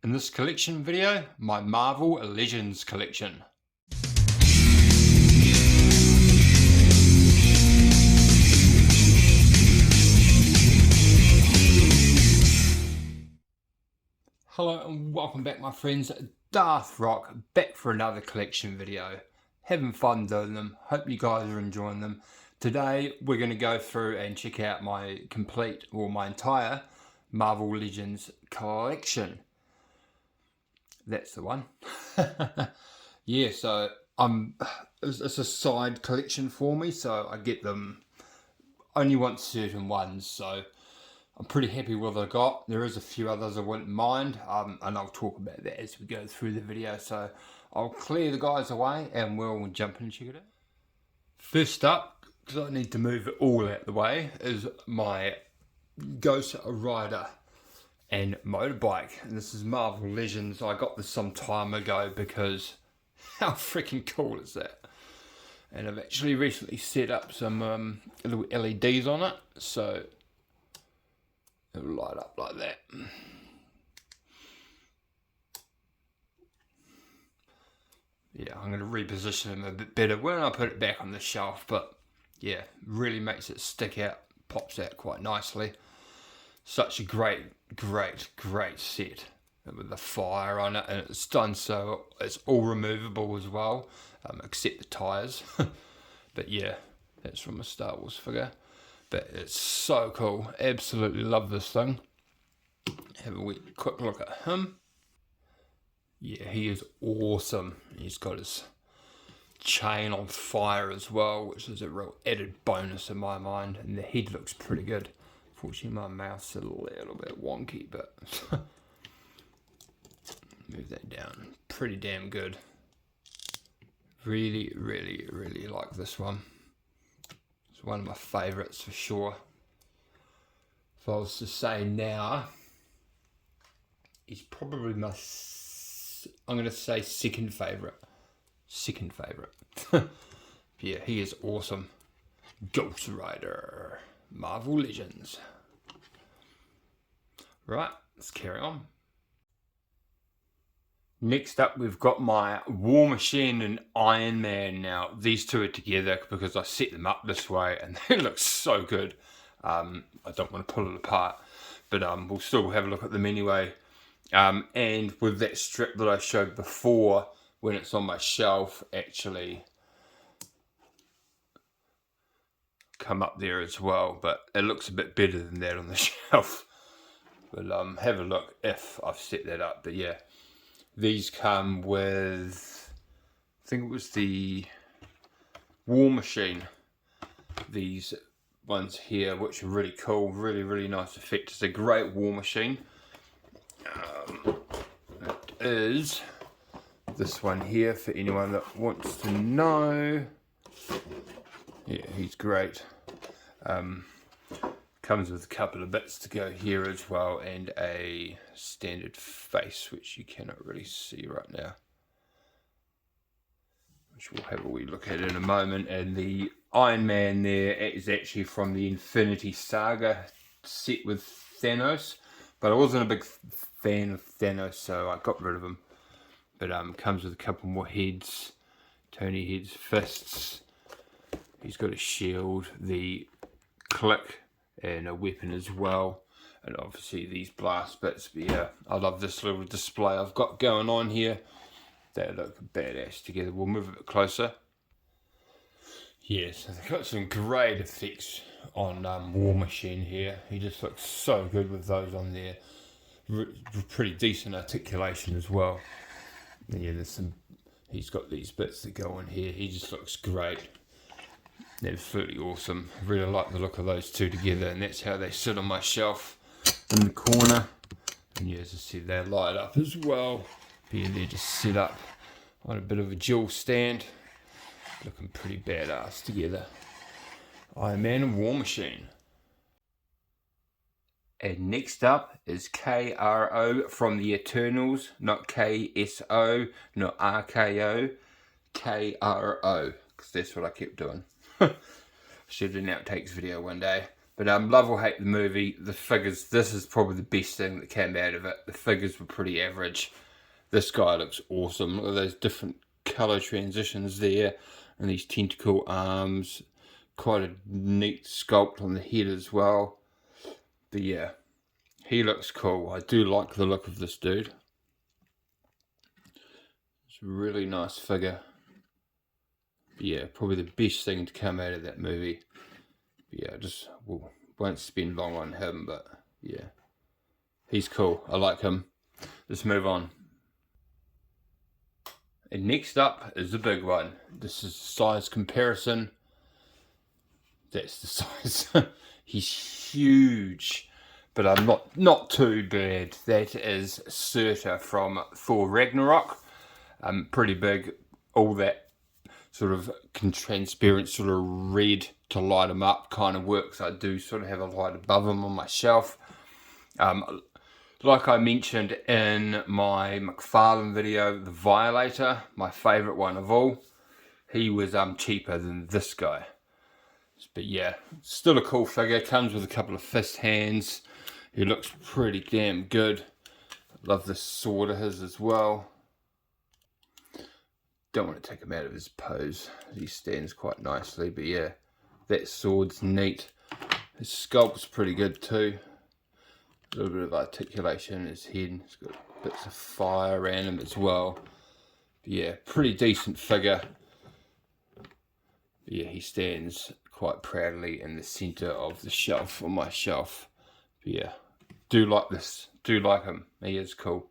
In this collection video, my Marvel Legends collection. Hello and welcome back, my friends. Darth Rock back for another collection video. Having fun doing them. Hope you guys are enjoying them. Today we're going to go through and check out my my entire Marvel Legends collection. That's the one. Yeah, so it's a side collection for me, so I get them only want certain ones, so I'm pretty happy with what I got. There is a few others I wouldn't mind, and I'll talk about that as we go through the video. So I'll clear the guys away and we'll jump in and check it out. First up, because I need to move it all out the way, is my Ghost Rider and motorbike. And this is Marvel Legends. I got this some time ago because how freaking cool is that? And I've actually recently set up some little LEDs on it, so it'll light up like that. Yeah, I'm going to reposition them a bit better when I put it back on the shelf, but yeah, really makes it stick out, pops out quite nicely. Such a great set with the fire on it, and it's done so it's all removable as well, except the tyres. But yeah, that's from a Star Wars figure. But it's so cool. Absolutely love this thing. Have a quick look at him. Yeah, he is awesome. He's got his chain on fire as well, which is a real added bonus in my mind. And the head looks pretty good. Fortunately, my mouth's a little bit wonky, but move that down. Pretty damn good. Really like this one. It's one of my favourites for sure. If I was to say now, he's probably my, I'm going to say second favourite. Yeah, he is awesome. Ghost Rider, Marvel Legends. Right, let's carry on. Next up, we've got my War Machine and Iron Man. Now, these two are together because I set them up this way and they look so good. I don't want to pull it apart, but we'll still have a look at them anyway. And with that strip that I showed before, when it's on my shelf, actually come up there as well, but it looks a bit better than that on the shelf. But have a look if I've set that up. But yeah, these come with, I think it was the War Machine, these ones here, which are really cool, really nice effect. It's a great War Machine. It is this one here for anyone that wants to know. Yeah, he's great. Comes with a couple of bits to go here as well, and a standard face, which you cannot really see right now, which we'll have a wee look at in a moment. And the Iron Man there is actually from the Infinity Saga set with Thanos, but I wasn't a big fan of Thanos, so I got rid of him. But comes with a couple more heads, Tony heads, fists. He's got a shield, the click, and a weapon as well, and obviously these blast bits. But yeah, I love this little display I've got going on here. They look badass together. We'll move a bit closer. Yes, they've got some great effects on War Machine here. He just looks so good with those on there. Pretty decent articulation as well. And yeah, he's got these bits that go on here. He just looks great. Absolutely awesome. Really like the look of those two together, and that's how they sit on my shelf in the corner. And yeah, as I said, they light up as well. But yeah, they're just set up on a bit of a dual stand, looking pretty badass together. Iron Man and War Machine. And next up is KRO from the Eternals, not KSO, not RKO, KRO, because that's what I kept doing. Should do an outtakes video one day. But love or hate the movie, the figures, this is probably the best thing that came out of it. The figures were pretty average. This guy looks awesome. Look at those different colour transitions there. And these tentacle arms. Quite a neat sculpt on the head as well. But yeah, he looks cool. I do like the look of this dude. It's a really nice figure. But yeah, probably the best thing to come out of that movie. But yeah, just won't spend long on him, but yeah, he's cool. I like him. Let's move on. And next up is the big one. This is size comparison. That's the size. He's huge, but I'm not too bad. That is Surtur from Thor Ragnarok. Pretty big. All that sort of transparent sort of red to light him up kind of works. I do sort of have a light above him on my shelf. Like I mentioned in my McFarlane video, the Violator, my favourite one of all, he was cheaper than this guy. But yeah, still a cool figure. Comes with a couple of fist hands. He looks pretty damn good. Love the sword of his as well. Don't want to take him out of his pose. He stands quite nicely, but yeah, that sword's neat. His sculpt's pretty good too. A little bit of articulation in his head. He's got bits of fire around him as well. But yeah, pretty decent figure. But yeah, he stands quite proudly in the centre of the shelf, on my shelf. But yeah, do like this. Do like him. He is cool.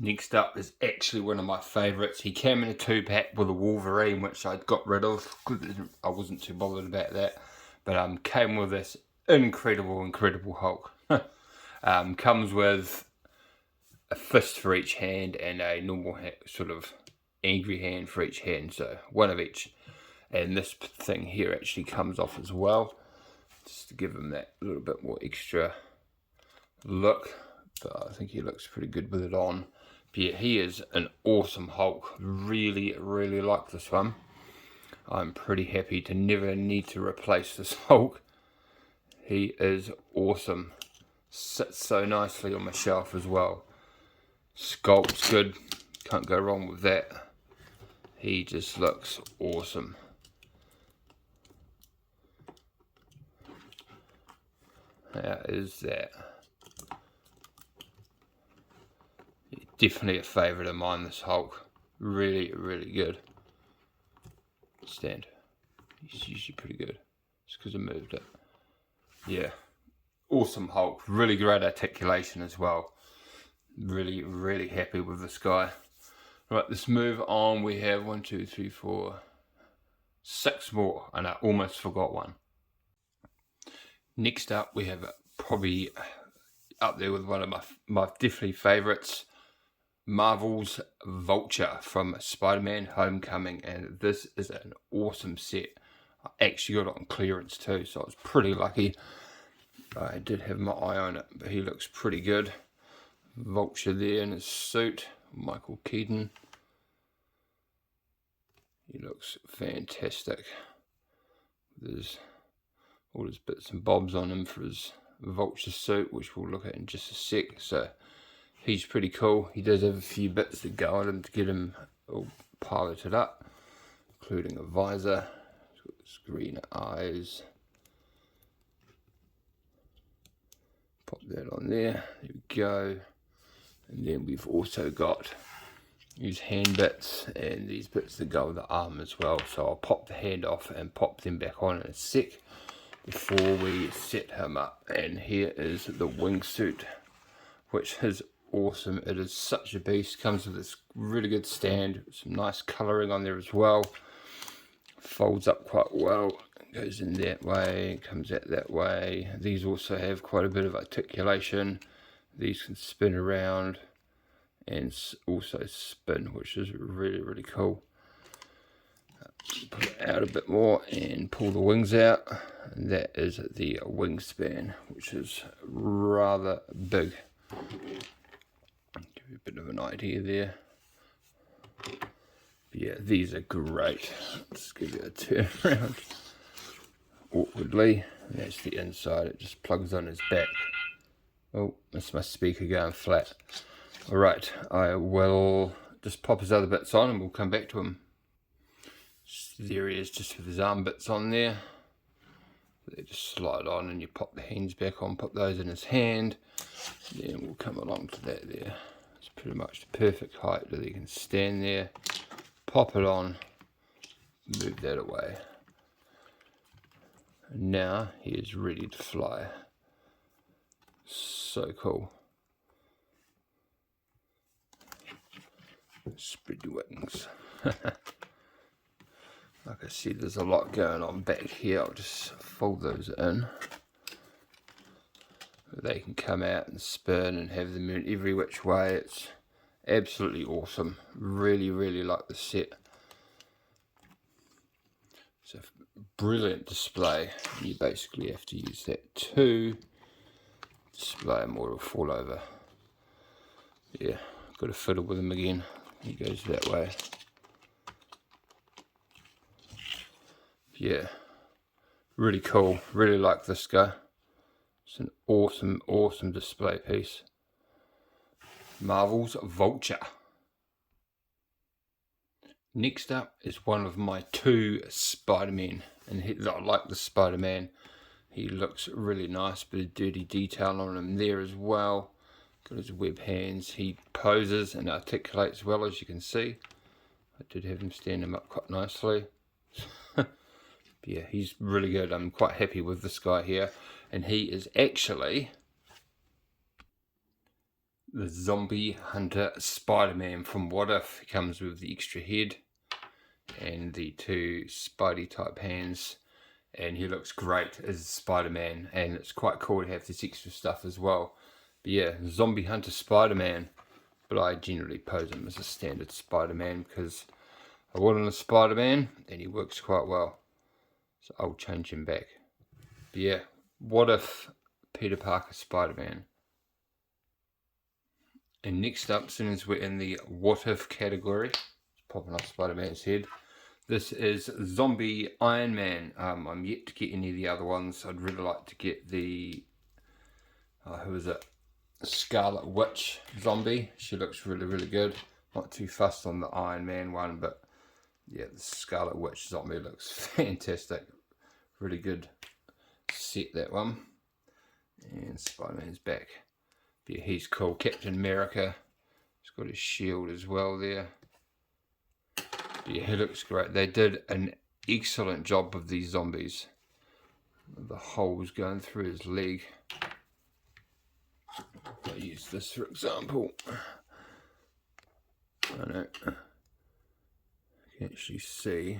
Next up is actually one of my favourites. He came in a 2-pack with a Wolverine, which I got rid of. I wasn't too bothered about that. But came with this incredible Hulk. Comes with a fist for each hand and a normal sort of angry hand for each hand. So one of each. And this thing here actually comes off as well. Just to give him that little bit more extra look. But I think he looks pretty good with it on. But yeah, he is an awesome Hulk. Really like this one. I'm pretty happy to never need to replace this Hulk. He is awesome. Sits so nicely on my shelf as well. Sculpt's good. Can't go wrong with that. He just looks awesome. How is that? Definitely a favourite of mine, this Hulk. Really good. Stand. He's usually pretty good. Just because I moved it. Yeah. Awesome Hulk. Really great articulation as well. Really happy with this guy. Right, let's move on. We have 1, 2, 3, 4, 6 more. And I almost forgot one. Next up, we have probably up there with one of my definitely favourites. Marvel's Vulture from Spider-Man Homecoming, and this is an awesome set. I actually got it on clearance too, so I was pretty lucky. I did have my eye on it, but he looks pretty good. Vulture there in his suit, Michael Keaton. He looks fantastic. There's all his bits and bobs on him for his Vulture suit, which we'll look at in just a sec. So he's pretty cool. He does have a few bits that go on him to get him all piloted up, including a visor. He's got his green eyes. Pop that on there. There we go. And then we've also got his hand bits and these bits that go with the arm as well. So I'll pop the hand off and pop them back on in a sec before we set him up. And here is the wingsuit, which is awesome. It is such a beast. Comes with this really good stand, some nice colouring on there as well. Folds up quite well. Goes in that way, comes out that way. These also have quite a bit of articulation. These can spin around and also spin, which is really cool. Pull it out a bit more and pull the wings out. And that is the wingspan, which is rather big. Give you a bit of an idea there. But yeah, these are great. Let's give you a turn around. awkwardly. And that's the inside, it just plugs on his back. Oh, that's my speaker going flat. Alright, I will just pop his other bits on and we'll come back to him. There he is, just with his arm bits on there. They just slide on and you pop the hands back on, put those in his hand. Then we'll come along to that there. It's pretty much the perfect height that he can stand there. Pop it on, move that away. And now he is ready to fly. So cool. Spread your wings. Like I said, there's a lot going on back here. I'll just fold those in. They can come out and spin and have them in every which way. It's absolutely awesome. Really, really like the set. It's a brilliant display. You basically have to use that to display them or it'll fall over. Yeah, got to fiddle with them again. He goes that way. Yeah, really cool. Really like this guy. It's an awesome, awesome display piece. Marvel's Vulture. Next up is one of my two Spider-Men, and I like the Spider-Man. He looks really nice, bit of dirty detail on him there as well. Got his web hands. He poses and articulates well, as you can see. I did have him stand him up quite nicely. Yeah, he's really good. I'm quite happy with this guy here. And he is actually the Zombie Hunter Spider-Man from What If. He comes with the extra head and the two Spidey type hands. And he looks great as Spider-Man. And it's quite cool to have this extra stuff as well. But yeah, Zombie Hunter Spider-Man. But I generally pose him as a standard Spider-Man because I want a Spider-Man and he works quite well. So I'll change him back. But yeah, What If Peter Parker Spider-Man. And next up, as soon as we're in the What If category, popping off Spider-Man's head, this is Zombie Iron Man. I'm yet to get any of the other ones. I'd really like to get the, who is it? Scarlet Witch zombie. She looks really, really good. Not too fussed on the Iron Man one, but yeah, the Scarlet Witch zombie looks fantastic. Really good set, that one. And Spider-Man's back. Yeah, he's cool. Captain America. He's got his shield as well there. Yeah, he looks great. They did an excellent job with these zombies. The holes going through his leg. I'll use this for example. I know. You can actually see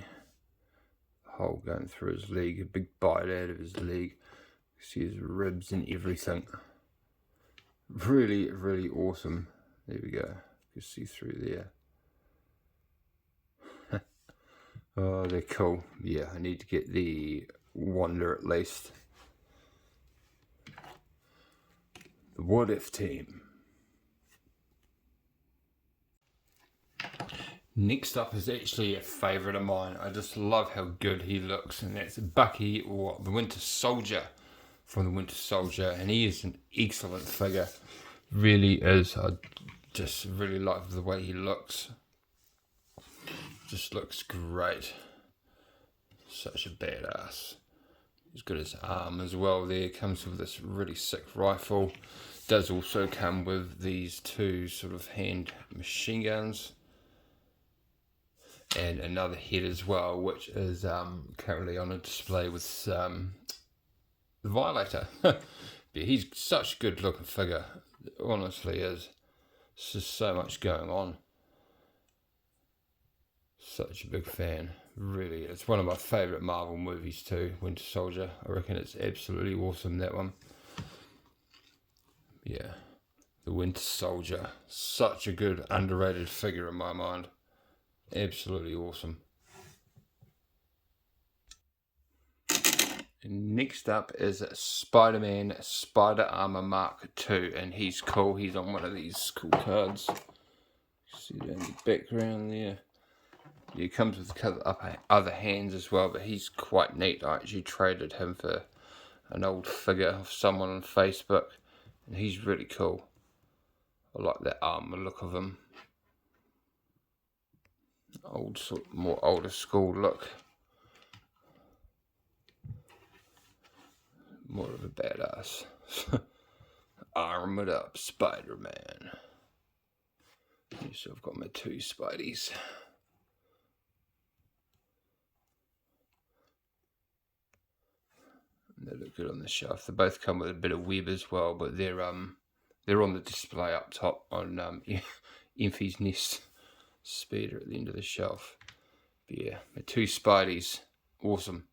the hole going through his leg, a big bite out of his leg. You see his ribs and everything. Really, really awesome. There we go. You can see through there. Oh, they're cool. Yeah, I need to get the Wonder at least. The What If team. Next up is actually a favourite of mine. I just love how good he looks, and that's Bucky, or the Winter Soldier from the Winter Soldier, and he is an excellent figure. Really is. I just really like the way he looks. Just looks great. Such a badass. He's got his arm as well there. Comes with this really sick rifle. Does also come with these two sort of hand machine guns. And another head as well, which is currently on a display with the Violator. But he's such a good looking figure. It honestly is. There's just so much going on. Such a big fan. Really, it's one of my favourite Marvel movies too, Winter Soldier. I reckon it's absolutely awesome, that one. Yeah, the Winter Soldier. Such a good, underrated figure in my mind. Absolutely awesome. And next up is Spider-Man Spider Armor Mark II, and he's cool. He's on one of these cool cards. See down the background there. He comes with other hands as well, but he's quite neat. I actually traded him for an old figure of someone on Facebook, and he's really cool. I like that armor look of him. Old, sort of more older school look. More of a badass. Armored up Spider-Man. So I've got my two Spideys. And they look good on the shelf. They both come with a bit of web as well, but they're on the display up top on Enfy's Nest Speeder at the end of the shelf. But yeah, my two Spideys. Awesome.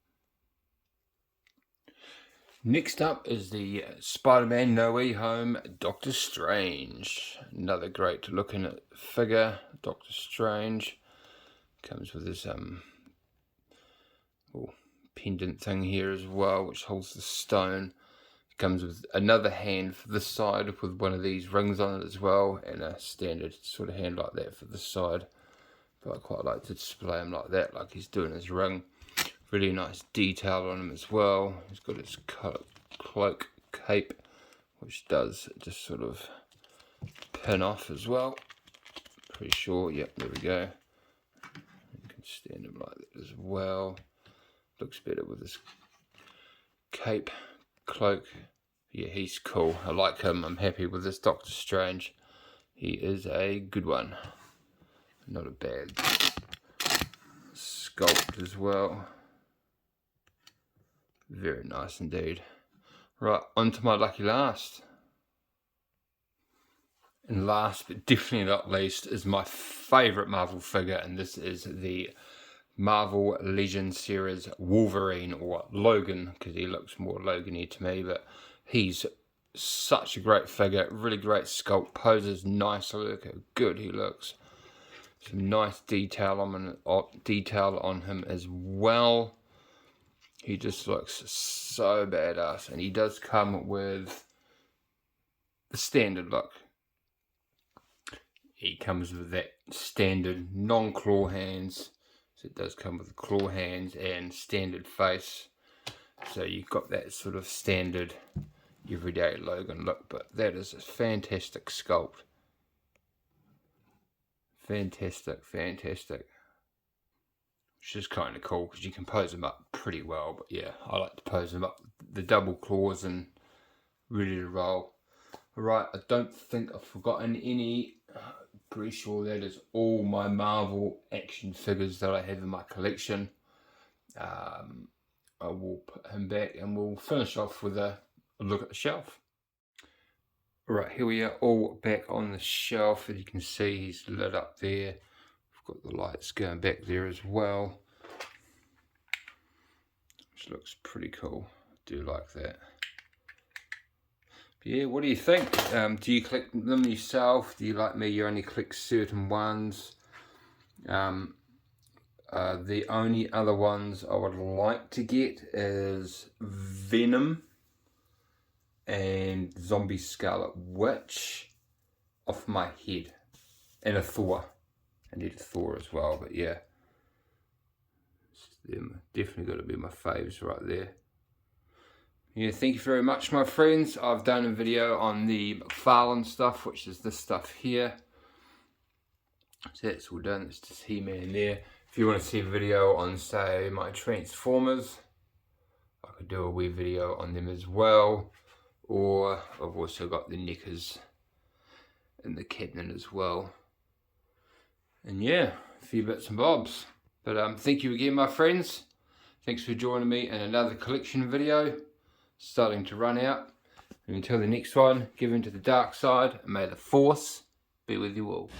Next up is the Spider-Man No Way Home Doctor Strange. Another great looking figure, Doctor Strange. Comes with his pendant thing here as well, which holds the stone. Comes with another hand for this side with one of these rings on it as well, and a standard sort of hand like that for this side. But I quite like to display him like that, like he's doing his ring. Really nice detail on him as well. He's got his cloak cape, which does just sort of pin off as well. Pretty sure, yep, there we go. You can stand him like that as well. Looks better with his cape, cloak. Yeah, he's cool. I like him. I'm happy with this Doctor Strange. He is a good one. Not a bad sculpt as well. Very nice indeed. Right, on to my lucky last. And last but definitely not least is my favourite Marvel figure, and this is the Marvel Legends series Wolverine, or Logan, because he looks more Logan-y to me, but he's such a great figure, really great sculpt, poses nicely, look how good he looks. Some nice detail on him as well. He just looks so badass, and he does come with the standard look. He comes with that standard non-claw hands, so it does come with claw hands and standard face. So you've got that sort of standard everyday Logan look, but that is a fantastic sculpt. Fantastic, fantastic. Which is kind of cool because you can pose them up pretty well, but yeah, I like to pose them up. The double claws and ready to roll. Alright, I don't think I've forgotten any. Pretty sure that is all my Marvel action figures that I have in my collection. I will put him back and we'll finish off with a look at the shelf. Alright, here we are all back on the shelf. As you can see, he's lit up there. We've got the lights going back there as well, which looks pretty cool. I do like that. But yeah, what do you think? Do you collect them yourself? Do you, like me, you only collect certain ones? The only other ones I would like to get is Venom and Zombie Scarlet Witch off my head, and a Thor. I need a Thor as well, but yeah, them definitely got to be my faves right there. Yeah, thank you very much, my friends. I've done a video on the McFarlane stuff, which is this stuff here. So that's all done. It's just He-Man there. If you want to see a video on, say, my Transformers, I could do a wee video on them as well. Or I've also got the Neckers in the cabinet as well. And yeah, a few bits and bobs. But thank you again, my friends. Thanks for joining me in another collection video. Starting to run out. And until the next one, give in to the dark side, and may the Force be with you all.